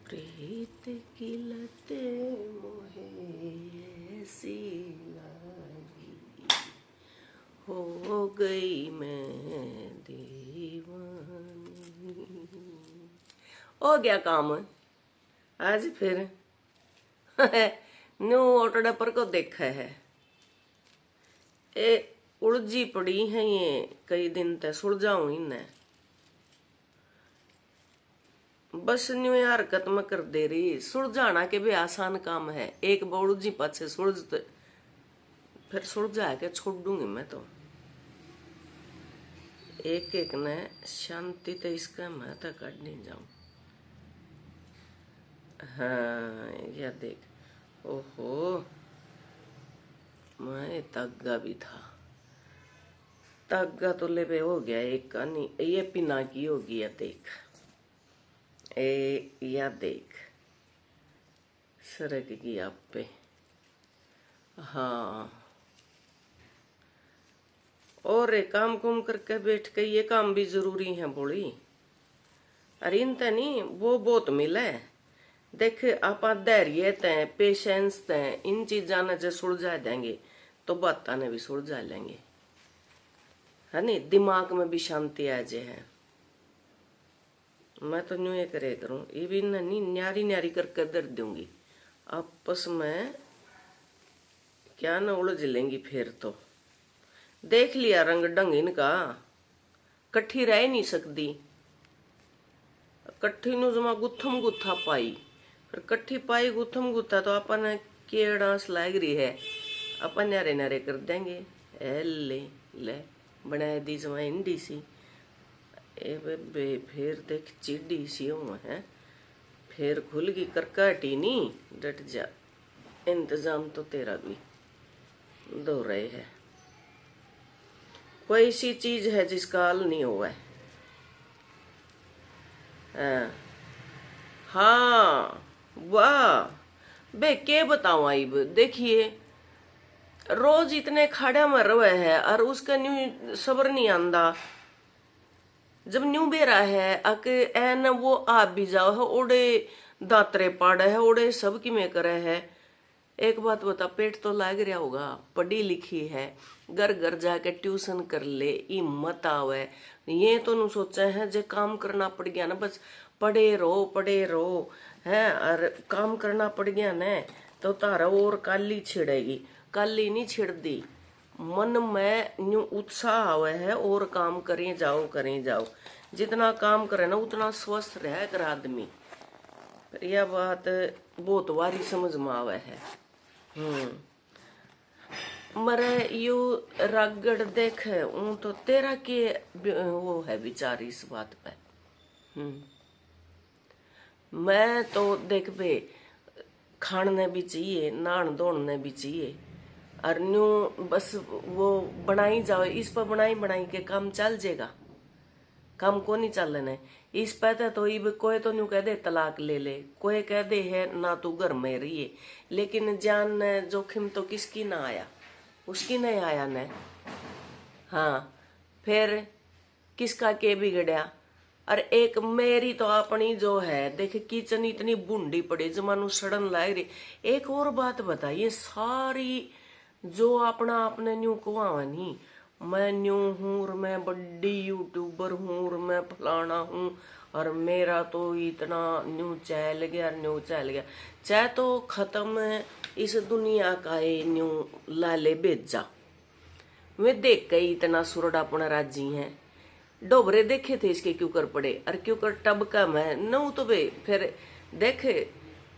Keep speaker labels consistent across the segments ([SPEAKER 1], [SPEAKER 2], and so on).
[SPEAKER 1] प्रीत की लते मोहे ऐसी लगी, हो गई मैं दीवानी। हो गया काम आज फिर। न्यू ऑटो डपर को देखा है, ए उलझी पड़ी है ये कई दिन तक, सुलझाऊ इन्हें बस न्यू हरकत में कर दे रही। सुलझाना के भी आसान काम है, एक बौड़ू जी पाछे सुलझ फिर सुलझा के छोड़ दूंगी मैं तो। एक एक ने शांति तो इसका मैं तो काट नहीं जाऊं। हाँ यह देख, ओहो मैं तग्गा भी था, तग्गा तो ले पे हो गया एक का नहीं, ये पिना की होगी। या देख या देख सरक गई आप पे। हाँ और एक काम कुम करके बैठ के, ये काम भी जरूरी है बोली। अरे इन ते नहीं वो बहुत मिला है। देख आप धैर्य तय पेशेंस तय इन चीजा ने जो सुलझा देंगे तो बात ने भी सुलझा लेंगे, है नी। दिमाग में भी शांति आ जाए है। मैं तो न्यू ये करे करूं, ये भी नहीं न्यारी न्यारी करके दर दूंगी, आपस में क्या न उलझ लेंगी फिर तो। देख लिया रंग ढंग इनका, कट्ठी रह नहीं सकती। कट्ठी नु जमा गुत्थम गुत्था पाई, फिर कट्ठी पाई गुत्थम गुत्था तो अपन केड़ास लाग रही है, अपन न्यारे न्यारे कर देंगे। ले ले बना दी जमा इंडी सी, ए बे फिर देख चिड़ी सी है, फिर खुल गई करकाटी नहीं। डट जा, इंतजाम तो तेरा भी दो रहे है। कोई सी चीज है जिसका हल नहीं हुआ है। हाँ वाह बे के बताऊं आइब। देखिए रोज इतने खाड़ा में रहे है और उसका न्यू सबर नहीं आंदा। जब न्यू बेरा है अके एन वो आप भी जाओ है, ओडे दातरे पाड़े है, ओडे सब की में करे है। एक बात बता, पेट तो लाग रहा होगा, पढ़ी लिखी है, घर घर जाके ट्यूशन कर ले, हिम्मत आवे। ये तो नु सोचा है जे काम करना पड़ गया ना, बस पढ़े रहो है, और काम करना पड़ गया ना तो तारा और काली छिड़ेगी। काली नहीं छिड़दी, मन में न्यू उत्साह आवे है और काम करें जाओ। जितना काम करे ना उतना स्वस्थ रह कर आदमी। यह बात बहुत बारी समझ में आवे है। मरे यू रगड़ देख तो तेरा के वो है विचार इस बात पे। मैं तो देख बे खाने भी चाहिए, नहान धोने भी चाहिए, और न्यू बस वो बनाई जाओ, इस पर बनाई के काम चल जाएगा। काम को नहीं चल रहा है इस पे तो इब कोई तो न्यू कह दे तलाक ले ले, कोई कह दे है ना तू घर में रहिए, लेकिन जान जोखिम तो किसकी ना आया, उसकी नहीं आया न। हाँ फिर किसका के बिगड़या। और एक मेरी तो अपनी जो है देख किचन इतनी बूंदी पड़ी जमानू सड़न लाग रही। एक और बात बताइए, सारी जो अपना आपने न्यू कुआ नहीं, मैं न्यू हूँ और मैं बड़ी यूट्यूबर हूँ और मैं फलाना हूँ और मेरा तो इतना न्यू चल गया चाहे तो खत्म इस दुनिया का ये न्यू लाले बेजा। वे देख के इतना सुरडापना राजी है। डोबरे देखे थे इसके क्यों कर पड़े, और क्यों कर टब का मैं नू तो बे फिर देख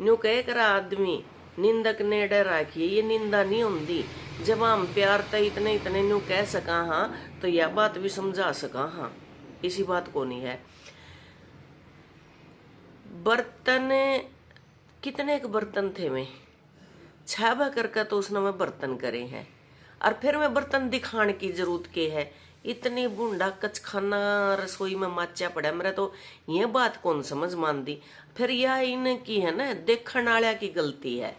[SPEAKER 1] न्यू कह करा आदमी निंदक ने डर राखिए, ये निंदा नहीं होती। जब हम प्यार तो इतने न्यू कह सका हाँ तो यह बात भी समझा सका हाँ, इसी बात को नहीं है। बर्तन कितने के बर्तन थे में छाबा करके तो उसने मैं बर्तन करे हैं, और फिर मैं बर्तन दिखाने की जरूरत के है। इतनी बूंदा कचखाना रसोई में माचा पड़ा, मेरा तो ये बात कौन समझ मान दी। फिर यह इनकी है ना देखने वाले की गलती है।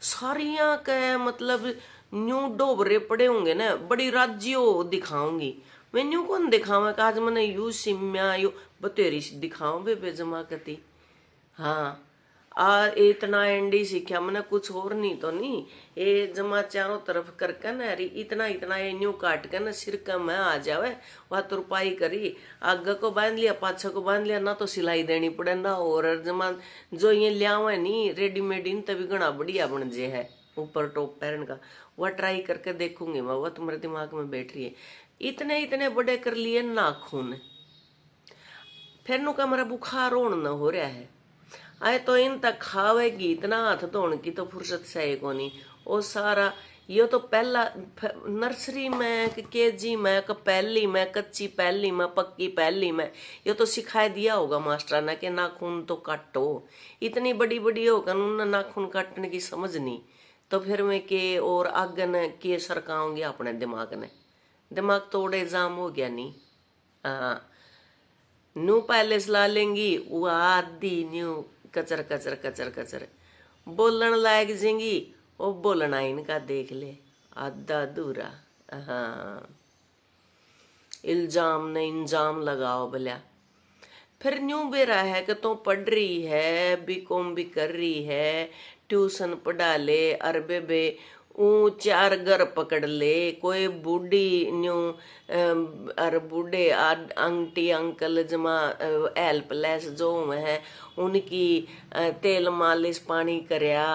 [SPEAKER 1] सारिया के मतलब न्यू डोबरे पड़े होंगे ना, बड़ी राज्यो दिखाऊंगी मैं। न्यू कौन दिखावा का आज मैंने यू सिम्या यू बतेरी दिखाऊं बे जमा करती। हाँ इतना एंडी सीखा मैंने, कुछ और नहीं तो नहीं। ये जमा चारों तरफ करके ना इतना इतना ये न्यू काट के ना सिर का मैं आ जावे, वह तुरपाई करी, आगे को बांध लिया पाछे को बांध लिया, ना तो सिलाई देनी पड़े ना। और जमा जो ये लियावे नहीं रेडीमेड, इन तभी घना बढ़िया बन जे है ऊपर टॉप पहन का। वह ट्राई करके देखूंगी मैं, वह तुम्हारे दिमाग में बैठ रही है। इतने इतने बड़े कर लिए नाखून, फिर नु का मेरा बुखार होने न हो रहा है। आए तो इन तक खावेगी, इतना हाथ धोने की तो फुर्सत से को नहीं। वो सारा ये तो पहला नर्सरी में केजी में पहली में कच्ची पहली में पक्की पहली में ये तो सिखा दिया होगा मास्टर ने कि नाखून तो काटो। इतनी बड़ी बड़ी होकर उन्होंने नाखून काटने की समझ नहीं, तो फिर मैं के और आगन के सरकाऊंगी अपने दिमाग ने। दिमाग तोड़े जाम हो गया नहीं। हाँ न्यू पहले सला लेंगी, वो आदि न्यू कचर कचर कचर कचर बोलन लायक जेंगी, वो बोलना इनका देख ले आधा अधूरा। हाँ इल्जाम ने इंजाम लगाओ भल्या। फिर न्यू बेरा है कि तो पढ़ रही है, बीकॉम भी कर रही है, ट्यूशन पढ़ा ले, अरे बे चार घर पकड़ ले, कोई बूढ़ी न्यू अरे बूढ़े आंटी अंकल जमा हेल्पलेस जो है उनकी तेल मालिश पानी करया,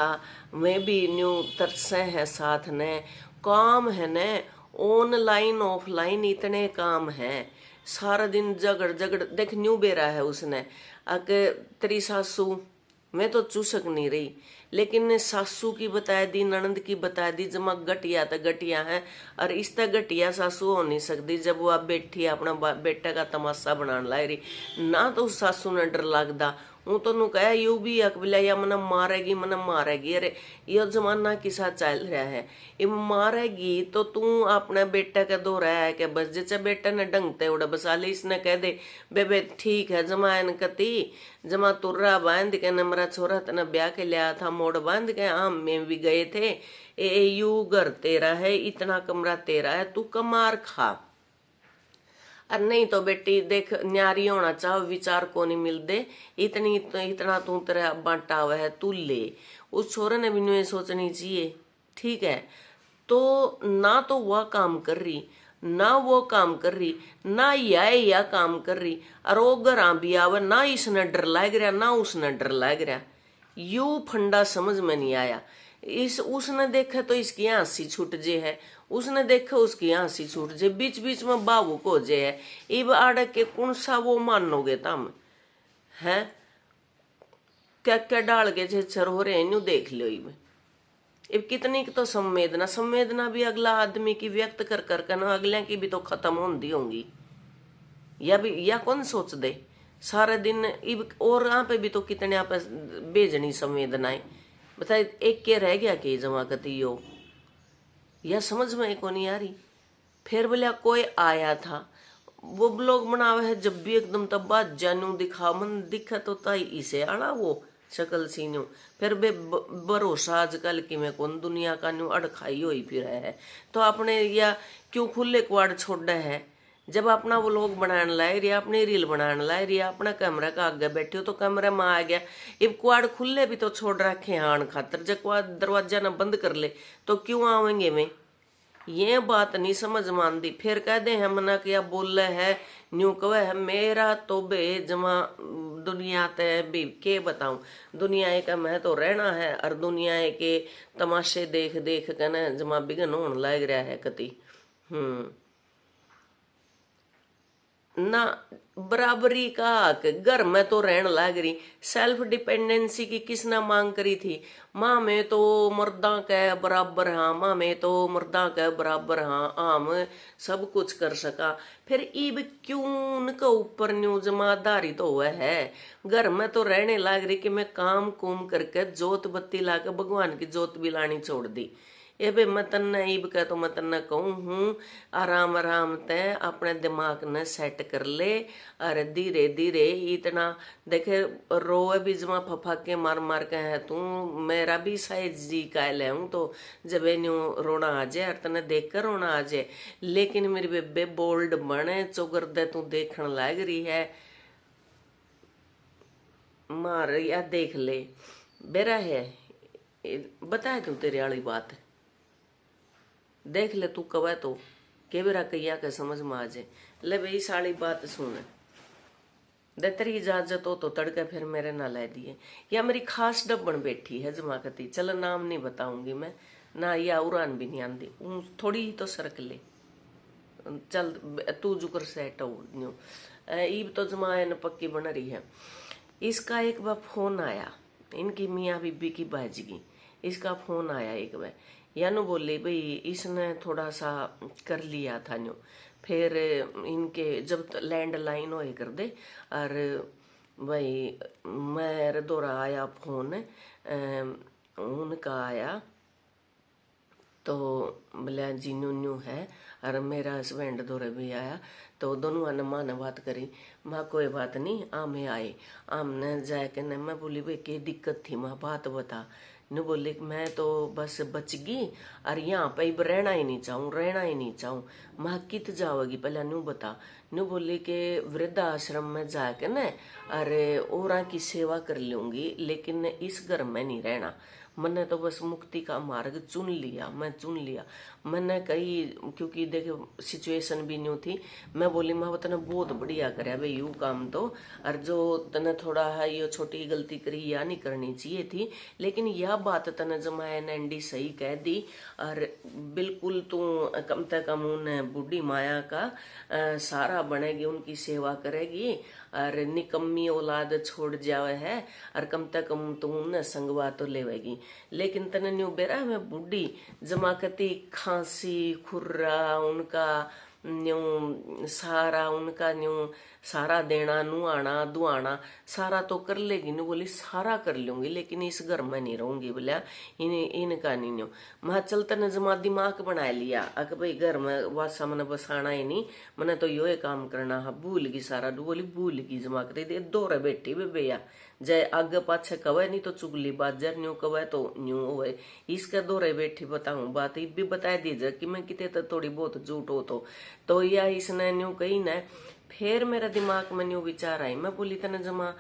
[SPEAKER 1] वे भी न्यू तरसे है साथ ने। काम है ने ऑनलाइन ऑफलाइन इतने काम है, सारा दिन झगड़ झगड़ देख न्यू बेरा है उसने। अके तेरी सासू मैं तो चूसक नहीं रही, लेकिन सासू की बता दी, ननंद की बता दी, जमा घटिया तो घटिया है। और इस तक घटिया सासू हो नहीं सकती जब वो आप बैठी अपना बेटे का तमाशा बनाने ला रही ना, तो उस सासू ने डर लगता। हूँ तो नु कह यू भी अकबला या मन मारेगी। अरे ये जमाना किसा चल रहा है, ये मारेगी तो तू अपने बेटे के दो रहा है कि बस जैसे बेटे ने डंगते उड़ा बसा ले, इसने कह दे बेबे ठीक है जमा इन कती जमा तुर्रा बांध के न मेरा छोरा तने ब्याह के लिया था मोड़ बांध के, हाँ मैं भी गए थे। ए यू घर तेरा है, इतना कमरा तेरा है, तू कमार खा। और नहीं तो बेटी देख न्यारी होना चाहो विचार को नहीं मिलते, इतना तू तेरा बांटा हुआ है तू ले। उस छोरे ने भी नहीं सोचनी चाहिए, ठीक है। तो ना तो वह काम कर रही ना वो काम कर रही ना या काम कर रही, और वो घर भी आवे ना इसने डर लग रहा ना उसने डर लग रहा। यू फंडा समझ में नहीं आया। इस उसने देखा तो इसकी हंसी छूट जे है, उसने देखा उसकी हंसी छूट जे, बीच बीच में बाबू को जे है। इब आड़ के कौन सा वो मानोगे तम है, क्या क्या डाल के छर हो रहे हैं देख लो। इब कितनी तो संवेदना भी अगला आदमी की व्यक्त कर कर ना अगले की भी तो खत्म होती होंगी, या कौन सोच दे सारे दिन। इब और यहाँ पे भी तो कितने आप भेजनी संवेदनाएं बताए, एक के रह गया कि जमा कती हो या समझ में को नहीं आ रही। फिर बोलिया कोई आया था वो ब्लॉग बनावे है, जब भी एकदम तब्बा जानू दिखा मन दिखा तो ताई इसे आड़ा वो शकल सीनू। फिर बे भरोसा आजकल की में कौन दुनिया का न्यू अड़खाई हुई फिर है, तो अपने या क्यों खुले क्वाड छोड़ है। जब अपना वो लोग बनाने लाए रिया, अपनी रील बनाने लाए रिया, अपना कैमरा का आगे बैठे हो तो कैमरा में आ गया। इब क्वाड खुले भी तो छोड़ रखे आन खातर, जब क्वाड दरवाजा ना बंद कर ले तो क्यों आवेंगे में। ये बात नहीं समझ मानती। फिर कह दे हम ना क्या बोल रहे है न्यू कवे है मेरा तो बे जमा दुनिया ते भी के बताऊं, दुनिया का मैं तो रहना है और दुनिया के तमाशे देख देख के ना जमा बिगन होने लग रहा है कति। ना बराबरी का हक घर में तो रहने लग रही। सेल्फ डिपेंडेंसी की किसने मांग करी थी, माँ में तो मर्दा के बराबर हाँ, माँ में तो मर्दा के बराबर हाँ, आम सब कुछ कर सका। फिर ईब क्यों उनके ऊपर न्यू जमादारी तो हुआ है। घर में तो रहने लग रही कि मैं काम कुम करके जोत बत्ती लाके भगवान की जोत भी लानी छोड़ दी। ये बे मैं तन्ने ईब कह तो मैं तन्ने कहूँ हूँ आराम आराम ते अपने दिमाग ने सेट कर ले। अरे धीरे धीरे इतना देखे रोए भी जमा फफा के मार मार के है तू, मेरा भी साइज जी का ले हूँ तो जब न्यू रोना आ जाए और तने देख कर रोना आ जाए। लेकिन मेरी बेबे बोल्ड बने चुगर दे तू देखने लग रही है मार या देख ले। बेरा है बताए तू तेरे वाली बात देख ले तू कवे तो के बेरा कैया के समझ में आ जाए। ले भाई साली बात सुन दे तेरी इजाजत हो तो तड़के फिर मेरे ना ला दिए। या मेरी खास डब्बन बैठी है जमाकती, चल नाम नहीं बताऊंगी मैं ना, या उड़ान भी नहीं आंदी, थोड़ी ही तो सरक ले चल तू जुकर सेट हो। ईब तो जमायन पक्की बन रही है। इसका एक बार फोन आया, इनकी मियाँ बीबी की बाजगी, इसका फोन आया एक बार, यानो बोले भाई इसने थोड़ा सा कर लिया था न्यू, फिर इनके जब लैंडलाइन होए कर दे और भाई मेरे दौरा आया फोन उनका आया तो बोला जी न्यू न्यू है और मेरा हस्बैंड दौरे भी आया तो दोनों ने माँ ने बात करी। माँ कोई बात नहीं आमे आए आमने जाके न मैं बोली भाई क्या दिक्कत थी माँ बात बता। न बोले मैं तो बस बच गई और यहाँ पे रहना ही नहीं चाहूँ। माँ कित जाओगी पहले न्यू बता। न्यू बोले कि वृद्धाश्रम में जाके न अरे और की सेवा कर लूंगी लेकिन इस घर में नहीं रहना। मैंने तो बस मुक्ति का मार्ग चुन लिया मैंने कही क्योंकि देखो सिचुएशन भी न्यू थी। मैं बोली माँ तने बहुत बढ़िया करे भाई यू काम तो, और जो तने थोड़ा है ये छोटी गलती करी या नहीं करनी चाहिए थी, लेकिन यह बात तने जमाया नैंडी सही कह दी और बिल्कुल तू कम से कम उन बूढ़ी माया का सारा बनेगी, उनकी सेवा करेगी और निकम्मी औलाद छोड़ जावे है और कम से कम तू उन्हें संगवा तो लेवेगी। लेकिन तने न्यू बेरा में बूढ़ी जमाकती खांसी खुर्रा उनका न्यू सारा उनका न्यू सारा देना नुआना दुआना सारा तो कर लेगी। न्यू बोली सारा कर लूंगी लेकिन इस घर में नहीं रहूंगी। बोलिया इनका नहीं न्यू। मैं चलता ने जमा दिमाग बना लिया अक भाई घर में वासा मैंने बसाना ही नहीं, मैंने तो यो काम करना है। भूल गई सारा, बोली भूल गई जमा कर दौरे बैठी बेबेया जय आगे पाछे कवे नहीं तो चुगली बात जर न्यू कवे तो न्यू होए। इसके दौरे बैठी बताऊं बात भी बता दीजिए कि मैं कितने तो थोड़ी बहुत झूठ हो तो या इसने न्यू कही न। फिर मेरा दिमाग में न्यू विचार आई, मैं बोली तने जमा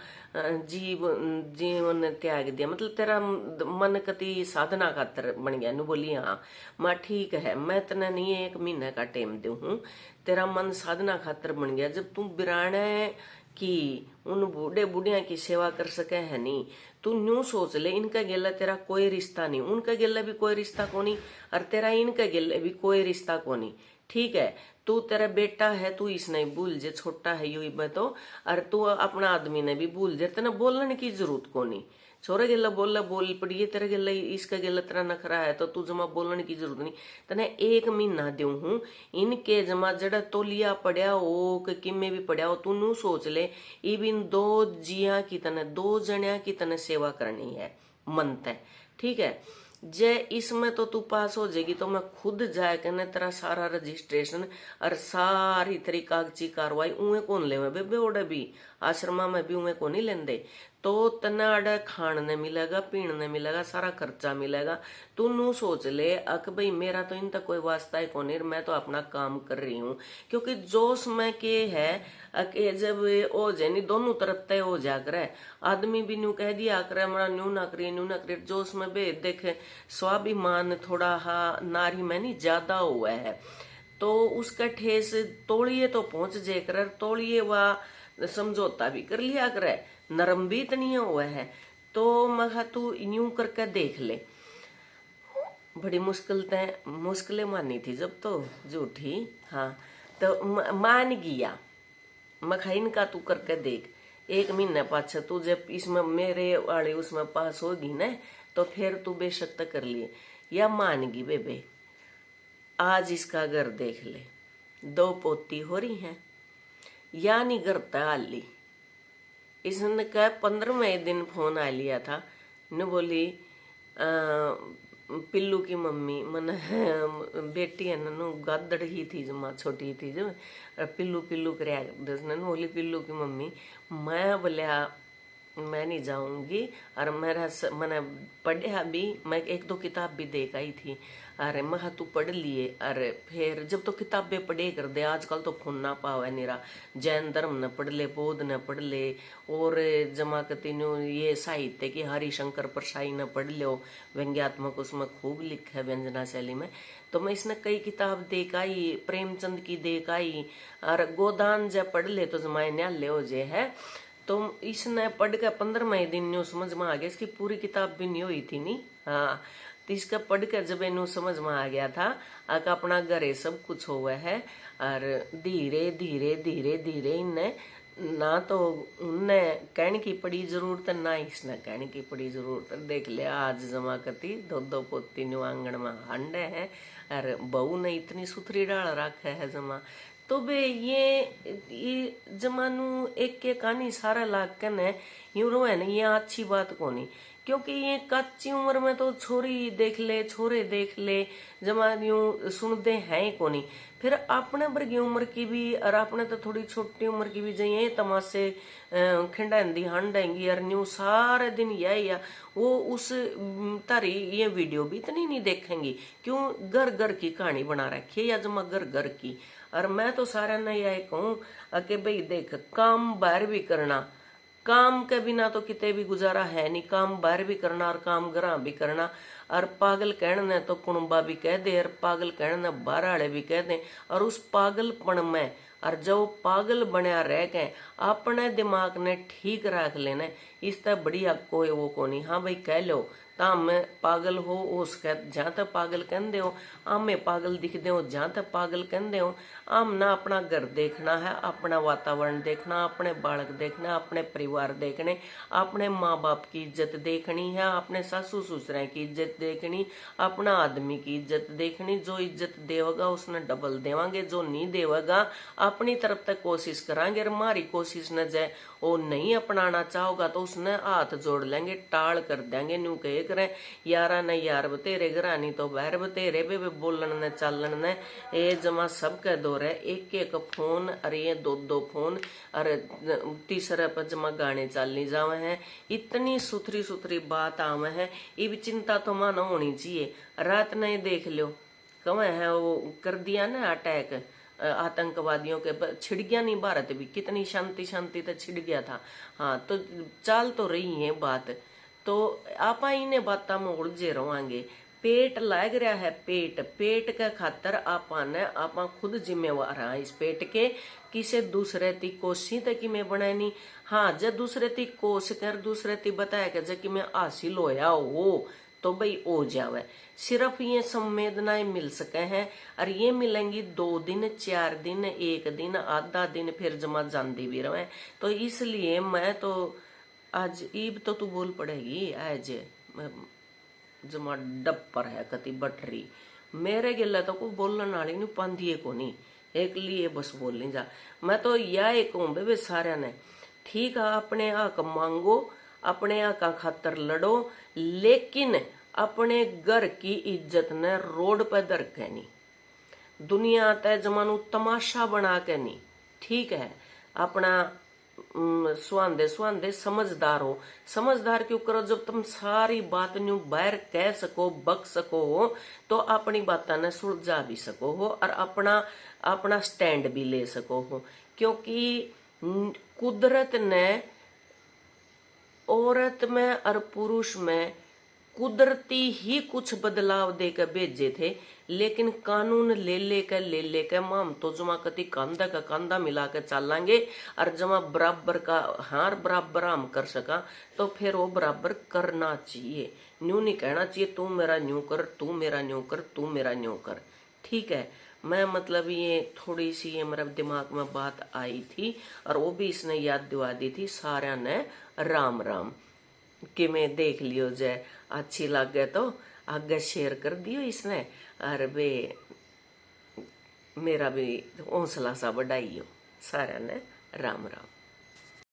[SPEAKER 1] जीवन त्याग दिया मतलब तेरा मन कति साधना खातर बन गया। नु बोली हाँ माँ ठीक है मैं तने नहीं 1 महीने का टाइम दू हूँ, तेरा मन साधना खातर बन गया। जब तू बिराने की उन बूढ़े बुढ़िया की सेवा कर सके है नहीं, तू न्यू सोच ले इनका गेला तेरा कोई रिश्ता नहीं, उनका गेला भी कोई रिश्ता को नहीं और तेरा इनका गेला भी कोई रिश्ता को नहीं। ठीक है तू तेरा बेटा है तू इस नहीं भूल जे, छोटा है यू मैं तो, और तू अपना आदमी ने भी भूल जे, तेना बोलने की जरूरत को नहीं। छोरे गेला बोल पड़िए तेरे गेला इसका गेला तेरा नखरा है तो तू जमा बोलने की जरूरत नहीं। तने 1 महीना दू हूँ इनके जमा जड़ा तोलिया पड़ा हो किमे भी पड़ा हो, तू नू सोच ले इबिन 2 जिया की तने 2 जणिया की तने सेवा करनी है मन तय। ठीक है जे इसमें तो तू पास हो जाएगी तो मैं खुद जाए के तेरा सारा रजिस्ट्रेशन और सारी तेरी कागजी कार्रवाई उए कौन ले बेबे ओडे भी आश्रमा में भी उए को नहीं लेंदे तो तना अडे खाने मिलेगा पीने मिलेगा सारा खर्चा मिलेगा। तू नू सोच ले अक भाई मेरा तो इन तक कोई वास्ता ही कौन, मैं तो अपना काम कर रही हूँ क्योंकि जोश में के है अके जब हो जाए नहीं दोनों तरफ तय हो जा करे। आदमी भी न्यू कह दिया करे हमारा न्यू ना करिए जोश में बे देखे स्वाभिमान थोड़ा हा नारी में नहीं ज्यादा हुआ है तो उसका ठेस तोड़िए तो पहुंच जाए कर, तोड़िए वा समझौता भी कर लिया करे, नरम भी इतनी हुआ है तो मगा तू यूं करके देख ले। बड़ी मुश्किलें मानी थी जब तो झूठी हाँ तो मान गया मखा इनका तू करके देख 1 महीने पाछे तू जब इसमें मेरे वाले उसमें पास होगी न तो फिर तू बेशक कर लिए या मानगी बेबे। आज इसका घर देख ले 2 पोती हो रही हैं या नहीं करता आली। इसने कहा 15वें दिन फोन आ लिया था न बोली पिल्लू की मम्मी मन बेटी है नू गादड़ ही थी जमा छोटी थी जब पिल्लू पिल्लू कराया दसने बोली पिल्लू की मम्मी मैं बोलिया मैं नहीं जाऊंगी और मेरा मैंने पढ़ा भी मैं 1-2 किताब भी देख आई थी अरे मैं तू पढ़ लिए। अरे फिर जब तो किताबें पढ़े कर दे, आजकल तो खून ना पावे निरा, जैन धर्म न पढ़ ले, बौद्ध न पढ़ ले, और जमाकती नु ये साहित्य की हरिशंकर परसाई न पढ़ लो, व्यंग्यात्मक उसमें खूब लिखा है व्यंजना शैली में। तो मैं इसने कई किताब देख आई, प्रेमचंद की देख आई, और गोदान जब पढ़ ले तो जमाए न्याले हो जे है। तो इसने पढ़ के 15वें दिन न्यू समझ में आ गया, इसकी पूरी किताब भी नहीं हुई थी नी। हाँ, तो इसका पढ़ कर जब इन्हू समझ में आ गया था कि अपना घर सब कुछ हुआ है, और धीरे धीरे धीरे धीरे इन्हें ना तो उनने कहने की पड़ी जरूरत, ना इसने कहने की पड़ी जरूरत। देख ले आज जमा करती दो दो पोती न्यू आंगन में हंडे है, और बहू ने इतनी सुथरी डाल रखा है जमा। तो बे ये जमानू एक कहानी सारा लाग के न यूं रो है ना, ये अच्छी बात कोनी, क्योंकि ये कच्ची उम्र में तो छोरी देख ले, छोरे देख ले, जमा यूं सुनते हैं कोनी। फिर अपने वर्गी उम्र की भी, और अपने तो थोड़ी छोटी उम्र की भी जाइए तमाशे खिंडांदी हंडेंगी, और न्यू सारे दिन यही या वो उस तारी ये वीडियो भी इतनी नहीं देखेंगी। क्यों? घर घर की कहानी बना रखी है, या जमा घर घर की। और मैं तो सारा ने यही कहूँ कि भाई देख, काम बाहर भी करना, काम के बिना तो किते भी गुजारा है नहीं, काम बाहर भी करना और काम घर भी करना। और पागल कहने तो कुणबा भी कह दे, और पागल कहने बाहर वाले भी कह दे। और उस पागलपन में और जो पागल बनया रह गए, अपने दिमाग ने ठीक रख लेना, इससे बढ़िया कोई वो को नहीं। हाँ भाई कह लो ताम में पागल हो, उसके जहाँ तक पागल कहते हो, आम में पागल दिखते हो जहाँ तक पागल कहते हो। आम ना अपना घर देखना है, अपना वातावरण देखना, अपने बालक देखना, अपने परिवार देखने, अपने माँ बाप की इज्जत देखनी है, अपने सासू ससुर की इज्जत देखनी, अपना आदमी की इज्जत देखनी। जो इज्जत देगा उसने डबल देवांगे, जो नहीं देगा अपनी तरफ तक कोशिश करांगे। और हमारी कोशिश न जाए वो नहीं अपनाना चाहोगा तो उसने हाथ जोड़ लेंगे, टाल कर देंगे। न्यू कहे करें यारा न यार बतेरे घरानी तो बहर बतेरे बे बोलन न चालन न, ये जमा सब कह दो रहे, एक एक फोन, अरे ये दो दो फोन, अरे तीसरे पर जमा गाने चलनी जावे हैं। इतनी सुथरी सुथरी बात आवे है, ये भी चिंता तो मानो होनी चाहिए। रात नहीं देख लो कवे है वो कर दिया ना अटैक आतंकवादियों के, छिड़ गया नहीं भारत भी, कितनी शांति शांति तक छिड़ गया था। हाँ तो चाल तो रही है बात, तो आप इन्हें बातों में उलझे रहोगे। पेट लग रहा है, पेट पेट के खातर आप खुद जिम्मेवार हैं इस पेट के, किसे दूसरे ती कोसी तक कि मैं बनानी। हाँ जब दूसरे ती कोस कर दूसरे ती बताया कि जब कि मैं हासिल होया हो तो भाई हो जावे। सिर्फ ये संवेदनाएं मिल सके हैं, और ये मिलेंगी 2 दिन 4 दिन 1 दिन आधा दिन, फिर जमा जाती भी रहे। तो इसलिए मैं तो आज ईब तो तू बोल पड़ेगी आज जमा डब्पर है कति बटरी मेरे गिला तो को बोलने वाली नहीं पांदी को नहीं, एक लिए बस बोल नहीं जा। मैं तो यह एक हूं बे सारे ने ठीक है, अपने हक मांगो, अपने हक खातर लड़ो, लेकिन अपने घर की इज्जत ने रोड पर दर के नहीं, दुनिया तय जमानू तमाशा बना के नहीं। ठीक है, अपना सुहांदे सुहांदे समझदार हो। समझदार क्यों करो? जब तुम सारी बात न्यू बाहर कह सको, बक सको हो, तो अपनी बातों ने सुलझा भी सको हो, और अपना स्टैंड भी ले सको हो। क्योंकि कुदरत ने औरत में और पुरुष में कुदरती ही कुछ बदलाव देकर भेजे थे, लेकिन कानून ले लेकर माम तो जमा कति कांधा का कांधा मिला कर चलेंगे, और जमा बराबर का हार बराबर हम कर सका तो फिर वो बराबर करना चाहिए। न्यू नहीं कहना चाहिए तू मेरा न्यू कर, तू मेरा न्यू कर, तू मेरा न्यू कर। ठीक है, मैं मतलब ये थोड़ी सी ये मेरे दिमाग में बात आई थी, और वो भी इसने याद दिवा दी थी सारा ने। राम राम कि मैं देख लियो जाए, अच्छी लगे तो आगे शेयर कर दियो इसने, और वे मेरा भी हौसला सा बढ़ाइयो सारा ने। राम राम।